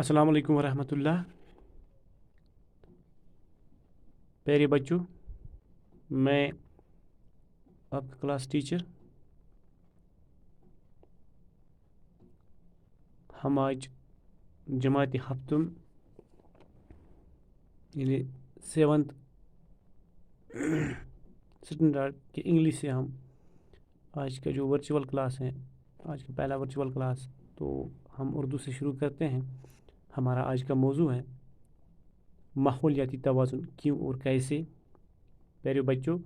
अस्सलाम वालेकुम वरहमतुल्लाह। प्यारे बच्चों, मैं आपका क्लास टीचर। हम आज जमात हफ्तम यानी 7th स्टैंडर्ड के इंग्लिश से हम आज का जो वर्चुअल क्लास है, आज का पहला वर्चुअल क्लास, तो हम उर्दू से शुरू करते हैं। हमारा आज का मौजू है माहौलियाती तवाज़ुन क्यों और कैसे। प्यारे बच्चों,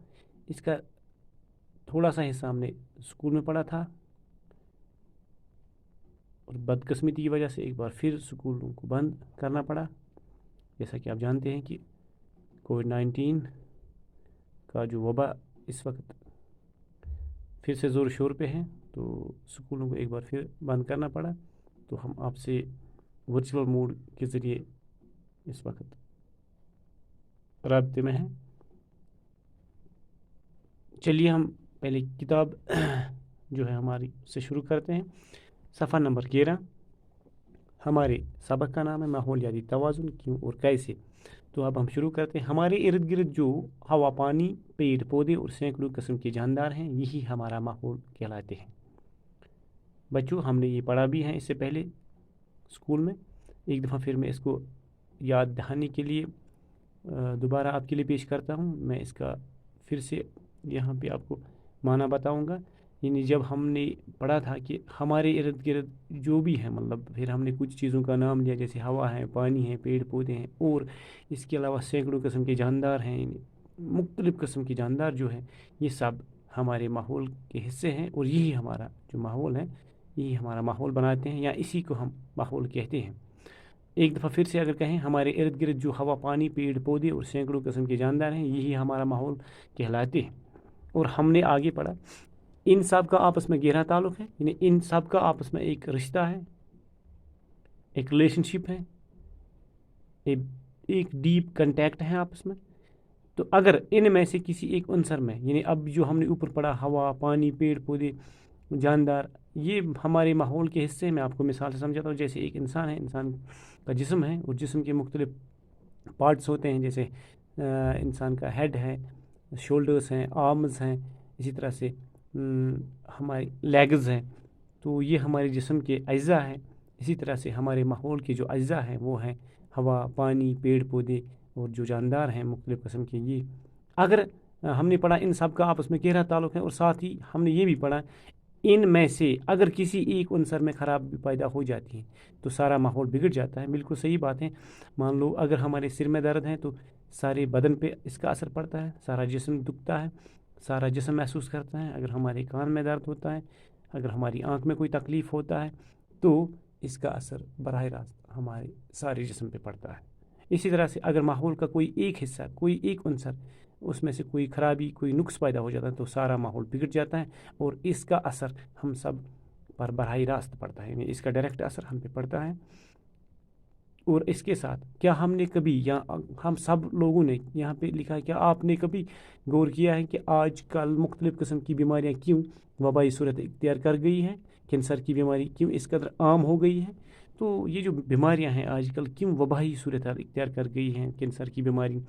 इसका थोड़ा सा हिस्सा हमने स्कूल में पढ़ा था और बदकिस्मती की वजह से एक बार फिर स्कूलों को बंद करना पड़ा। जैसा कि आप जानते हैं कि कोविड-19 का जो वबा इस वक्त फिर से ज़ोर शोर पे है, तो स्कूलों को एक बार फिर बंद करना पड़ा। तो हम आपसे वर्चुअल मोड के ज़रिए इस वक्त राब्ते में हैं। चलिए हम पहले किताब जो है हमारी से शुरू करते हैं। सफ़ा नंबर 11। हमारे सबक का नाम है माहौलियाती तवाज़ुन क्यों और कैसे। तो अब हम शुरू करते हैं। हमारे इर्द गिर्द जो हवा, पानी, पेड़ पौधे और सैकड़ों किस्म के जानदार हैं, यही हमारा माहौल कहलाते हैं। बच्चों, हमने ये पढ़ा भी है इससे पहले स्कूल में। एक दफ़ा फिर मैं इसको याद दहानी के लिए दोबारा आपके लिए पेश करता हूँ। मैं इसका फिर से यहाँ पे आपको माना बताऊँगा। यानी जब हमने पढ़ा था कि हमारे इर्द गिर्द जो भी है, मतलब फिर हमने कुछ चीज़ों का नाम लिया, जैसे हवा है, पानी है, पेड़ पौधे हैं, और इसके अलावा सैकड़ों किस्म के जानदार हैं। मुख्तलिफ़ किस्म के जानदार जो हैं, ये सब हमारे माहौल के हिस्से हैं, और यही हमारा जो माहौल है, यही हमारा माहौल बनाते हैं, या इसी को हम माहौल कहते हैं। एक दफ़ा फिर से अगर कहें, हमारे इर्द गिर्द जो हवा, पानी, पेड़ पौधे और सैकड़ों किस्म के जानदार हैं, यही हमारा माहौल कहलाते हैं। और हमने आगे पढ़ा, इन सब का आपस में गहरा ताल्लुक़ है, यानी इन सब का आपस में एक रिश्ता है, एक रिलेशनशिप है, एक डीप कंटेक्ट है आपस में। तो अगर इनमें से किसी एक अंसर में, यानी अब जो हमने ऊपर पढ़ा, हवा, पानी, पेड़ पौधे, जानदार, ये हमारे माहौल के हिस्से में, आपको मिसाल से समझाता हूँ। जैसे एक इंसान है, इंसान का जिस्म है, और जिस्म के मुख्तलिफ पार्ट्स होते हैं। जैसे इंसान का हेड है, शोल्डर्स हैं, आर्म्स हैं, इसी तरह से हमारे लेग्स हैं। तो ये हमारे जिस्म के अज्जा हैं। इसी तरह से हमारे माहौल के जो अज्जा हैं वो हैं हवा, पानी, पेड़ पौधे और जो जानदार हैं मुख्तलिफ़ किस्म के। ये अगर हमने पढ़ा इन सब का आपस में गहरा ताल्लुक़ है, और साथ ही हमने ये भी पढ़ा, इन में से अगर किसी एक अंसर में ख़राबी पैदा हो जाती है तो सारा माहौल बिगड़ जाता है। बिल्कुल सही बात है। मान लो अगर हमारे सिर में दर्द है तो सारे बदन पे इसका असर पड़ता है, सारा जिस्म दुखता है, सारा जिस्म महसूस करता है। अगर हमारे कान में दर्द होता है, अगर हमारी आँख में कोई तकलीफ़ होता है, तो इसका असर बराह रास्त हमारे सारे जिस्म पे पड़ता है। इसी तरह से अगर माहौल का कोई एक हिस्सा, कोई एक अंसर, उसमें से कोई ख़राबी, कोई नुक्स पैदा हो जाता है, तो सारा माहौल बिगड़ जाता है, और इसका असर हम सब पर बराह रास्त पड़ता है, यानी इसका डायरेक्ट असर हम पे पड़ता है। और इसके साथ क्या हमने कभी, या हम सब लोगों ने यहाँ पे लिखा है, क्या आपने कभी गौर किया है कि आजकल मुख्तलिफ़ किस्म की बीमारियाँ क्यों वबाई सूरत इख्तियार कर गई हैं? कैंसर की बीमारी क्यों इस कदर आम हो गई है? तो ये जो बीमारियां हैं आजकल क्यों वबाई सूरत इख्तियार कर गई हैं? कैंसर की बीमारी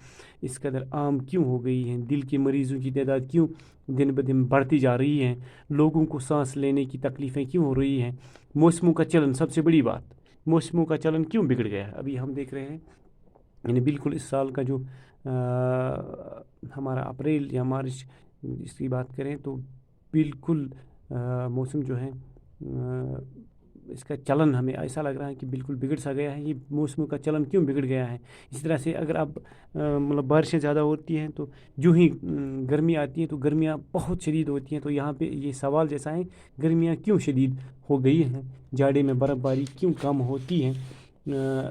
इस कदर आम क्यों हो गई हैं? दिल के मरीज़ों की तादाद क्यों दिन ब दिन बढ़ती जा रही है? लोगों को सांस लेने की तकलीफ़ें क्यों हो रही हैं? मौसमों का चलन, सबसे बड़ी बात, मौसमों का चलन क्यों बिगड़ गया है? अभी हम देख रहे हैं, यानी बिल्कुल इस साल का जो हमारा अप्रैल या मार्च इसकी बात करें तो बिल्कुल मौसम जो है इसका चलन हमें ऐसा लग रहा है कि बिल्कुल बिगड़ सा गया है। ये मौसमों का चलन क्यों बिगड़ गया है? इसी तरह से अगर अब मतलब बारिशें ज़्यादा होती हैं तो जो ही गर्मी आती है तो गर्मियाँ बहुत शदीद होती हैं। तो यहाँ पे ये सवाल जैसा है, गर्मियाँ क्यों शदीद हो गई हैं? जाड़े में बर्फ़बारी क्यों कम होती है?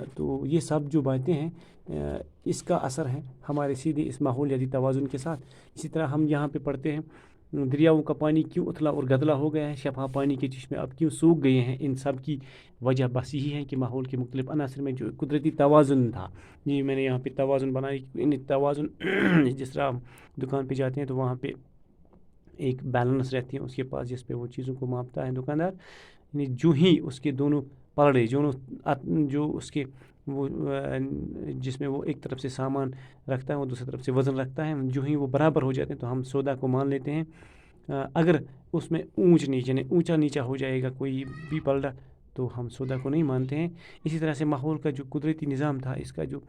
तो ये सब जो बातें हैं, इसका असर है हमारे सीधे इस माहौलियाती तवाज़ुन के साथ। इसी तरह हम यहाँ पे पढ़ते हैं, दरियाओं का पानी क्यों उथला और गदला हो गया है? शफा पानी के चश्मे अब क्यों सूख गए हैं? इन सब की वजह बस यही है कि माहौल के मुख्तलिफ अनासर में जो कुदरती तवाज़ुन था, ये मैंने यहाँ पे तवाज़ुन बनाई। इन तवाज़ुन जिस तरह हम दुकान पे जाते हैं तो वहाँ पे एक बैलेंस रहती है उसके पास, जिस पे वो चीज़ों को मापता है दुकानदार। यानी जो ही उसके दोनों پلڑے جو اس کے وہ جس میں وہ ایک طرف سے سامان رکھتا ہے وہ دوسری طرف سے وزن رکھتا ہے، جو ہی وہ برابر ہو جاتے ہیں تو ہم سودا کو مان لیتے ہیں۔ اگر اس میں اونچ نیچ یعنی اونچا نیچا ہو جائے گا کوئی بھی پلڑا تو ہم سودا کو نہیں مانتے ہیں۔ اسی طرح سے ماحول کا جو قدرتی نظام تھا، اس کا جو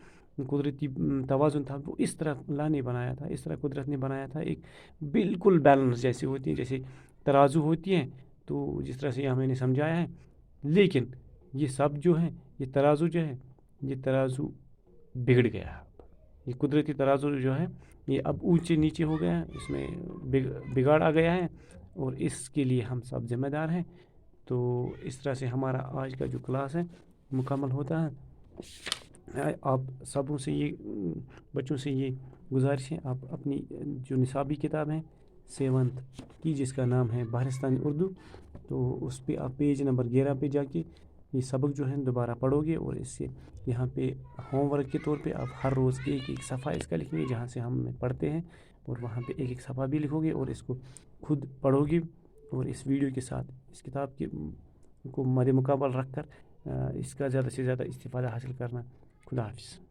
قدرتی توازن تھا، وہ اس طرح اللہ نے بنایا تھا، اس طرح قدرت نے بنایا تھا، ایک بالکل بیلنس جیسی ہوتی ہے، جیسے ترازو ہوتی ہے، تو جس طرح سے یہ میں نے سمجھایا ہے۔ لیکن یہ سب جو ہے، یہ ترازو جو ہے، یہ ترازو بگڑ گیا ہے۔ یہ قدرتی ترازو جو ہے یہ اب اونچے نیچے ہو گیا ہے، اس میں بگاڑ آ گیا ہے، اور اس کے لیے ہم سب ذمہ دار ہیں۔ تو اس طرح سے ہمارا آج کا جو کلاس ہے مکمل ہوتا ہے۔ آپ سبوں سے بچوں سے یہ گزارش ہے، آپ اپنی جو نصابی کتاب ہے 7th کی، جس کا نام ہے بہارستانی اردو، تو اس پہ آپ پیج نمبر 11 پہ جا کے یہ سبق جو ہے دوبارہ پڑھو گے، اور اس سے یہاں پہ ہوم ورک کے طور پہ آپ ہر روز ایک صفحہ اس کا لکھیں گے، جہاں سے ہم پڑھتے ہیں، اور وہاں پہ ایک صفحہ بھی لکھو گے، اور اس کو خود پڑھو گے، اور اس ویڈیو کے ساتھ اس کتاب کو مد مقابل رکھ کر اس کا زیادہ سے زیادہ استفادہ حاصل کرنا۔ خدا حافظ۔